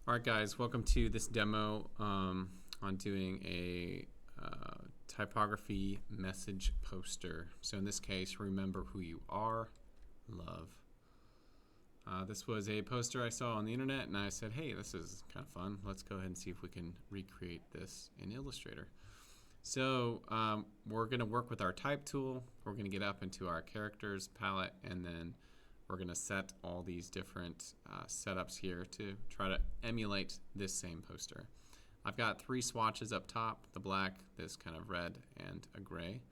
Alright guys, welcome to this demo on doing a typography message poster. So in this case, remember who you are, love. This was a poster I saw on the internet and I said, hey, this is kind of fun. Let's go ahead and see if we can recreate this in Illustrator. So we're going to work with our type tool. We're going to get up into our characters palette, and then we're going to set all these different setups here to try to emulate this same poster. I've got 3 swatches up top, the black, this kind of red, and a gray.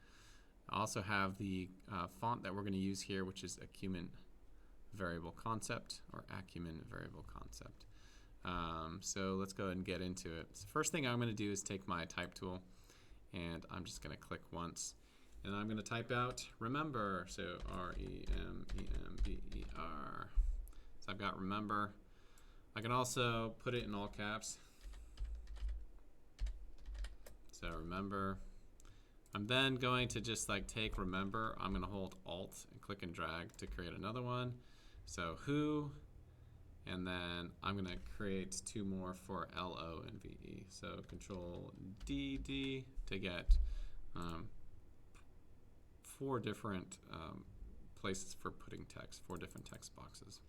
I also have the font that we're going to use here, which is Acumen Variable Concept, or Acumen Variable Concept. So let's go ahead and get into it. So first thing I'm going to do is take my type tool, and I'm just going to click once. And I'm going to type out remember, so R-E-M-E-M-B-E-R. So I've got remember. I can also put it in all caps. So remember. I'm then going to just take remember. I'm going to hold Alt and click and drag to create another one. So who, and then I'm going to create 2 more for L-O and V-E. So Control D to get 4 different places for putting text, 4 different text boxes.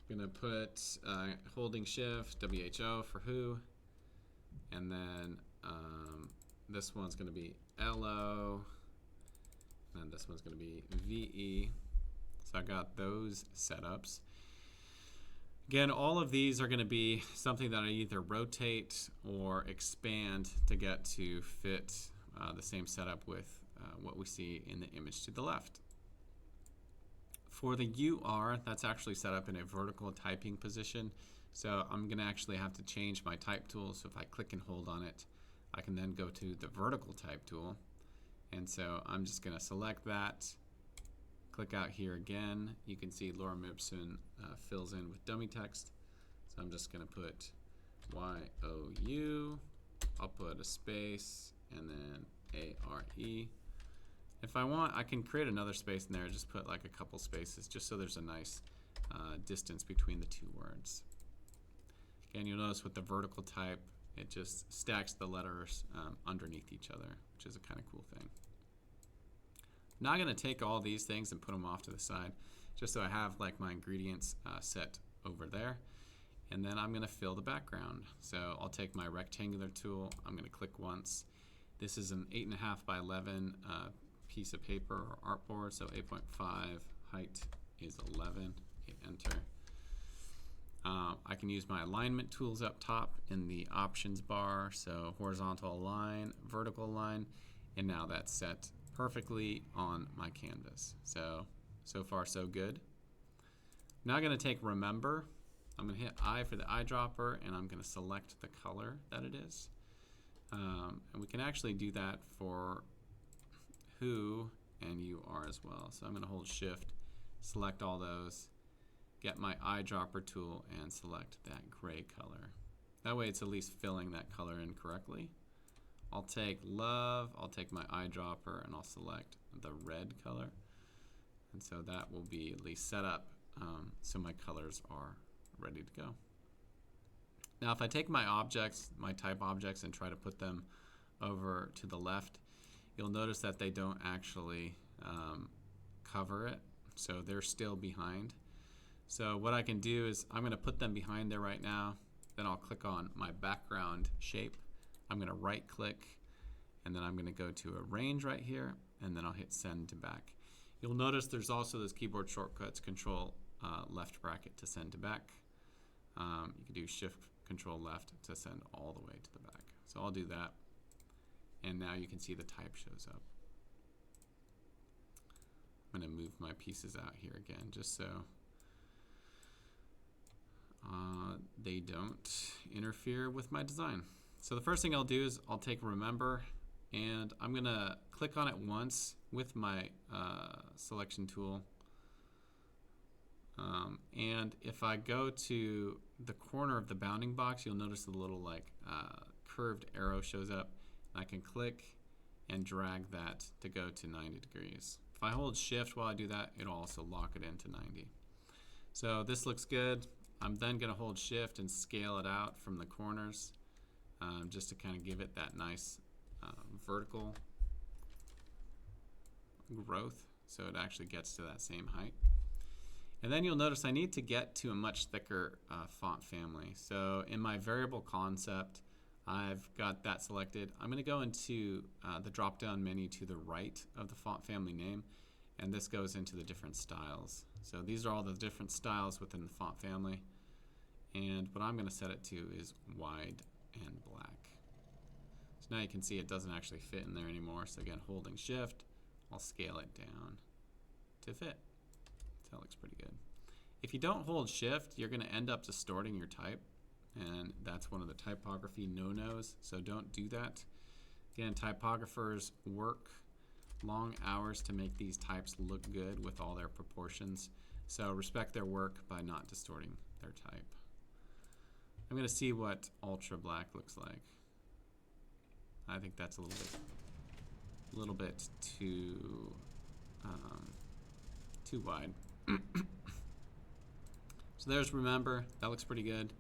I'm going to put holding Shift, WHO for who, and then this one's going to be LO, and then this one's going to be VE. So I got those setups. Again, all of these are going to be something that I either rotate or expand to get to fit the same setup with what we see in the image to the left. For the UR, that's actually set up in a vertical typing position. So I'm going to actually have to change my type tool. So if I click and hold on it, I can then go to the vertical type tool. And so I'm just going to select that, click out here again. You can see Lorem Ipsum fills in with dummy text. So I'm just going to put YOU. I'll put a space and then ARE. If I want, I can create another space in there, just put a couple spaces, just so there's a nice distance between the 2 words. Again, you'll notice with the vertical type, it just stacks the letters underneath each other, which is a kind of cool thing. Now I'm going to take all these things and put them off to the side, just so I have my ingredients set over there. And then I'm going to fill the background. So I'll take my rectangular tool, I'm going to click once. This is an 8.5 by 11 piece of paper or artboard, so 8.5, height is 11, hit enter. I can use my alignment tools up top in the options bar, so horizontal align, vertical align, and now that's set perfectly on my canvas. So far so good. Now I'm going to take remember. I'm going to hit I for the eyedropper, and I'm going to select the color that it is. And we can actually do that for who and UR as well. So I'm going to hold Shift, select all those, get my eyedropper tool, and select that gray color. That way it's at least filling that color in correctly. I'll take love, I'll take my eyedropper, and I'll select the red color. And so that will be at least set up so my colors are ready to go. Now if I take my objects, my type objects, and try to put them over to the left, you'll notice that they don't actually cover it, so they're still behind. So what I can do is I'm going to put them behind there right now, then I'll click on my background shape. I'm going to right click, and then I'm going to go to arrange right here, and then I'll hit send to back. You'll notice there's also those keyboard shortcuts, Control left bracket to send to back. You can do Shift Control left to send all the way to the back. So I'll do that, and now you can see the type shows up. I'm going to move my pieces out here again just so they don't interfere with my design. So the first thing I'll do is I'll take remember, and I'm going to click on it once with my selection tool. And if I go to the corner of the bounding box, you'll notice the little curved arrow shows up. And I can click and drag that to go to 90 degrees. If I hold Shift while I do that, it'll also lock it into 90. So this looks good. I'm then going to hold Shift and scale it out from the corners just to kind of give it that nice vertical growth so it actually gets to that same height. And then you'll notice I need to get to a much thicker font family. So in my variable concept, I've got that selected. I'm going to go into the drop-down menu to the right of the font family name, and this goes into the different styles. So these are all the different styles within the font family. And what I'm going to set it to is wide and black. So now you can see it doesn't actually fit in there anymore. So again, holding Shift, I'll scale it down to fit. So that looks pretty good. If you don't hold Shift, you're going to end up distorting your type, and that's one of the typography no-nos, so don't do that. Again, typographers work long hours to make these types look good with all their proportions, so respect their work by not distorting their type. I'm going to see what ultra black looks like. I think that's a little bit too wide. So there's remember, that looks pretty good.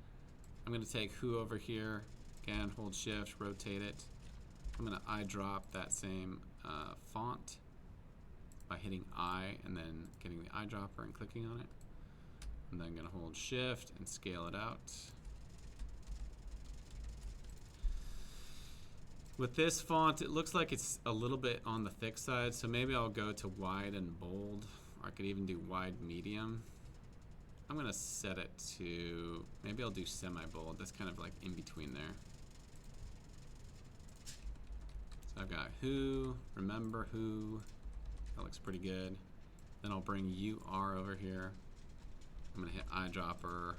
I'm going to take who over here, again, hold Shift, rotate it. I'm going to eyedrop that same font by hitting I and then getting the eyedropper and clicking on it. And then I'm going to hold Shift and scale it out. With this font, it looks like it's a little bit on the thick side, so maybe I'll go to wide and bold, or I could even do wide medium. I'm going to set it to, maybe I'll do semi-bold. That's kind of like in between there. So I've got who, remember who. That looks pretty good. Then I'll bring UR over here. I'm going to hit eyedropper,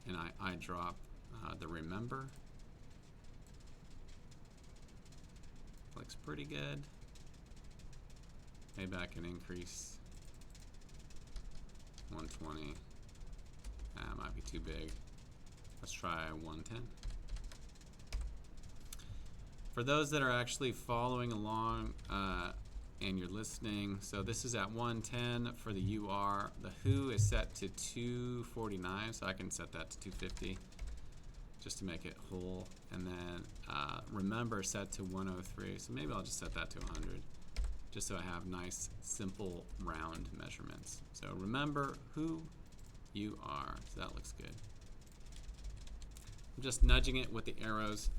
and I eyedrop the remember. Looks pretty good. Maybe I can increase 120. That might be too big. Let's try 110. For those that are actually following along and you're listening, so this is at 110 for the UR. The who is set to 249, so I can set that to 250 just to make it whole. And then remember set to 103, so maybe I'll just set that to 100. Just so I have nice, simple, round measurements. So remember who you are. So that looks good. I'm just nudging it with the arrows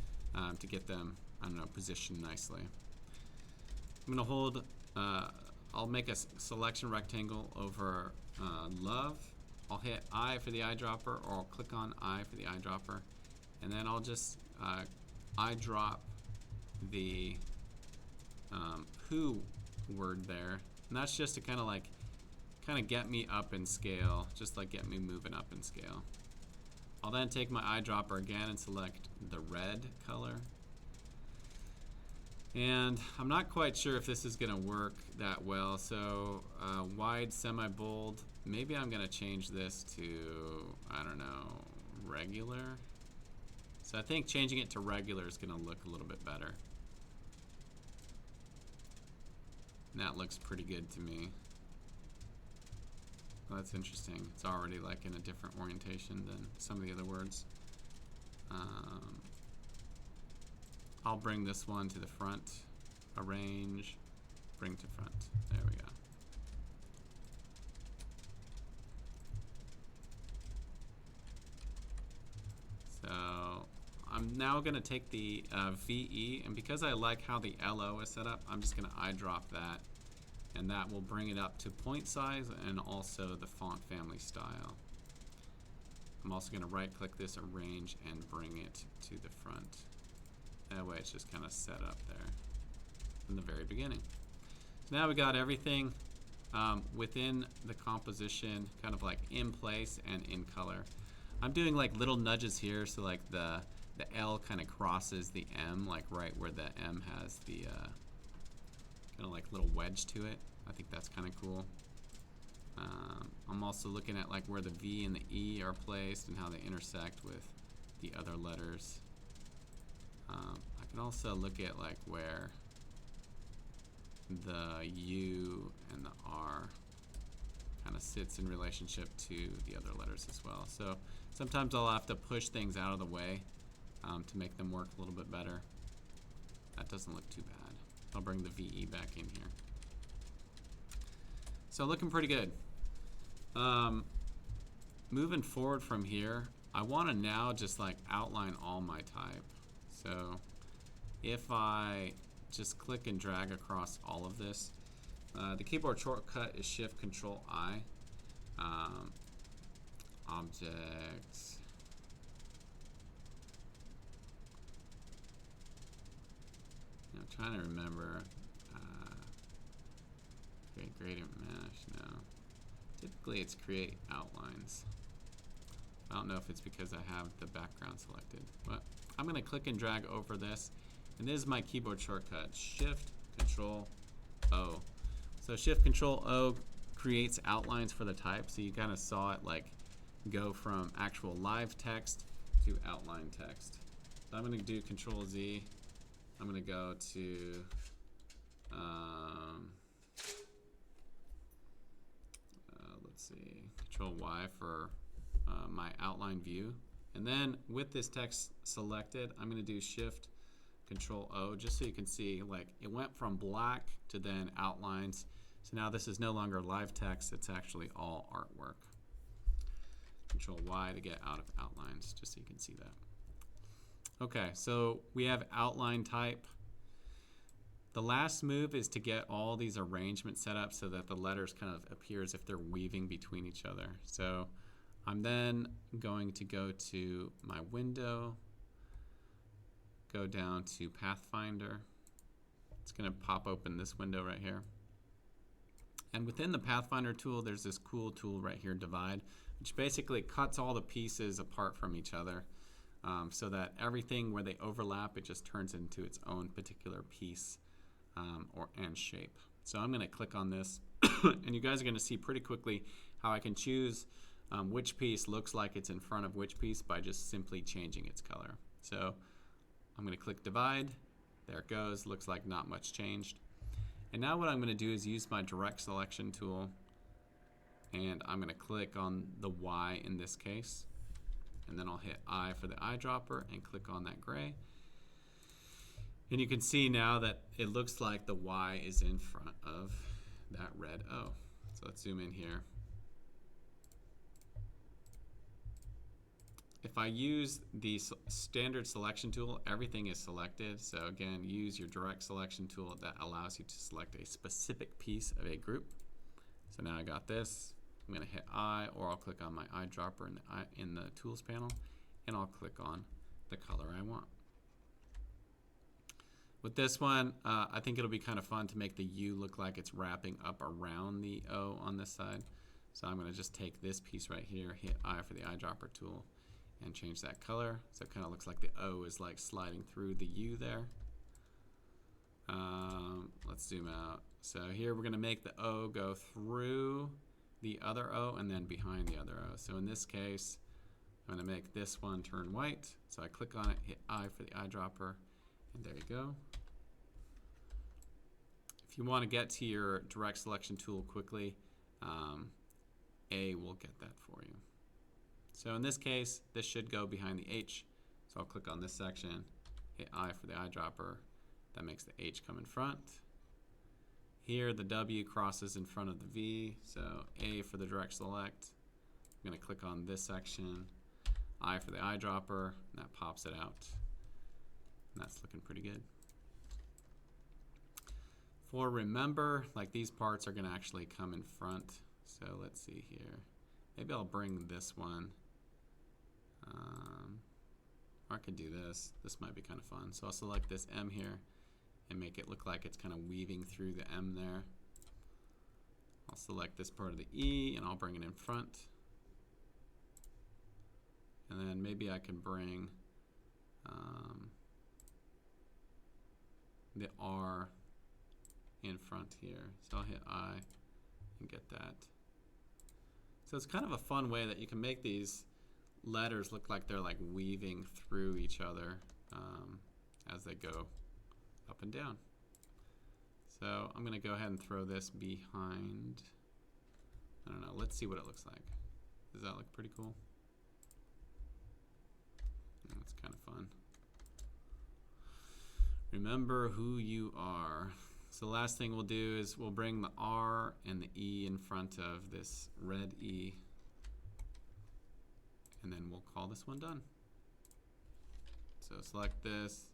to get them, I don't know, positioned nicely. I'm going to hold, I'll make a selection rectangle over love. I'll hit I for the eyedropper, or I'll click on I for the eyedropper. And then I'll just eyedrop the who word there, and that's just to kind of get me up in scale, just like get me moving up in scale. I'll then take my eyedropper again and select the red color, and I'm not quite sure if this is going to work that well, so wide semi-bold, maybe I'm going to change this to, I don't know, regular. So I think changing it to regular is going to look a little bit better. And that looks pretty good to me. Well, that's interesting. It's already like in a different orientation than some of the other words. I'll bring this one to the front, arrange, bring to front. There we go. So I'm now going to take the VE, and because I like how the LO is set up, I'm just going to eyedrop that, and that will bring it up to point size and also the font family style. I'm also going to right click this, arrange, and bring it to the front. That way it's just kind of set up there from the very beginning. So now we got everything within the composition kind of like in place and in color. I'm doing like little nudges here, so like the L kind of crosses the M, like right where the M has the kind of like little wedge to it. I think that's kind of cool. I'm also looking at like where the V and the E are placed and how they intersect with the other letters. I can also look at like where the U and the R kind of sits in relationship to the other letters as well. So sometimes I'll have to push things out of the way to make them work a little bit better. That doesn't look too bad. I'll bring the VE back in here. So looking pretty good. Moving forward from here, I want to now just like outline all my type. So if I just click and drag across all of this, the keyboard shortcut is Shift+Ctrl+I. Objects. I'm trying to remember. Create gradient mesh. No. Typically it's create outlines. I don't know if it's because I have the background selected, but I'm going to click and drag over this, and this is my keyboard shortcut, Shift+Ctrl+O. So Shift+Ctrl+O creates outlines for the type, so you kind of saw it like go from actual live text to outline text. So I'm going to do Control-Z. I'm going to go to let's see, Control-Y for my outline view. And then with this text selected, I'm going to do Shift+Ctrl+O just so you can see like it went from black to then outlines. So now this is no longer live text, it's actually all artwork. Control-Y to get out of outlines just so you can see that. Okay, so we have outline type. The last move is to get all these arrangements set up so that the letters kind of appear as if they're weaving between each other. So I'm then going to go to my window, go down to Pathfinder. It's going to pop open this window right here. And within the Pathfinder tool, there's this cool tool right here, Divide, which basically cuts all the pieces apart from each other so that everything where they overlap, it just turns into its own particular piece and shape. So I'm going to click on this, and you guys are going to see pretty quickly how I can choose which piece looks like it's in front of which piece by just simply changing its color. So I'm going to click Divide. There it goes. Looks like not much changed. And now what I'm going to do is use my direct selection tool, and I'm going to click on the Y in this case, and then I'll hit I for the eyedropper and click on that gray. And you can see now that it looks like the Y is in front of that red O. So let's zoom in here. If I use the standard selection tool, everything is selected. So again, use your direct selection tool that allows you to select a specific piece of a group. So now I got this. I'm going to hit I, or I'll click on my eyedropper in the tools panel, and I'll click on the color I want. With this one, I think it'll be kind of fun to make the U look like it's wrapping up around the O on this side. So I'm going to just take this piece right here, hit I for the eyedropper tool, and change that color. So it kind of looks like the O is like sliding through the U there. Let's zoom out. So here we're going to make the O go through the other O and then behind the other O. So in this case, I'm going to make this one turn white. So I click on it, hit I for the eyedropper, and there you go. If you want to get to your direct selection tool quickly, A will get that for you. So in this case, this should go behind the H. So I'll click on this section, hit I for the eyedropper. That makes the H come in front. Here, the W crosses in front of the V. So A for the direct select. I'm going to click on this section, I for the eyedropper, and that pops it out. And that's looking pretty good. For remember, like these parts are going to actually come in front. So let's see here. Maybe I'll bring this one. Or I could do this. This might be kind of fun. So I'll select this M here and make it look like it's kind of weaving through the M there. I'll select this part of the E and I'll bring it in front. And then maybe I can bring the R in front here. So I'll hit I and get that. So it's kind of a fun way that you can make these letters look like they're like weaving through each other as they go up and down. So I'm going to go ahead and throw this behind I don't know. Let's see what it looks like. Does that look pretty cool? That's kind of fun. Remember who you are. So the last thing we'll do is we'll bring the R and the E in front of this red E. And then we'll call this one done. So select this,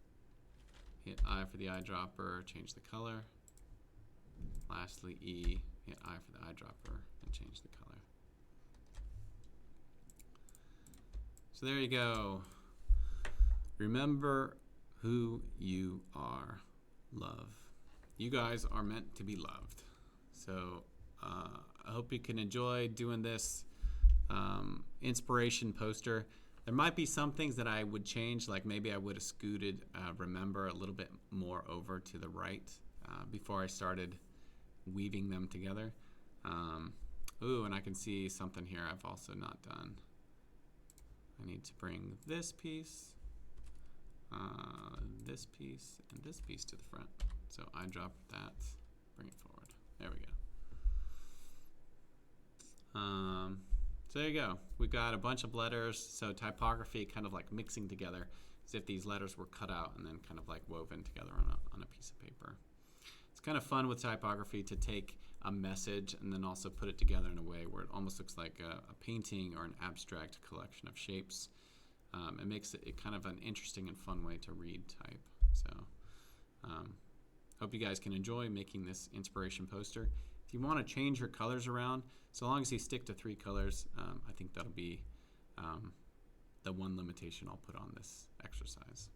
hit I for the eyedropper, change the color. Lastly, E, hit I for the eyedropper, and change the color. So there you go. Remember who you are. Love. You guys are meant to be loved. So I hope you can enjoy doing this inspiration poster. There might be some things that I would change, like maybe I would have scooted remember a little bit more over to the right before I started weaving them together. Ooh, and I can see something here I've also not done. I need to bring this piece, and this piece to the front. So I drop that, bring it forward. There we go. So there you go. We've got a bunch of letters. So typography kind of like mixing together as if these letters were cut out and then kind of like woven together on a piece of paper. It's kind of fun with typography to take a message and then also put it together in a way where it almost looks like a painting or an abstract collection of shapes. It makes it kind of an interesting and fun way to read type. So hope you guys can enjoy making this inspiration poster. If you want to change your colors around, so long as you stick to 3 colors, I think that'll be the one limitation I'll put on this exercise.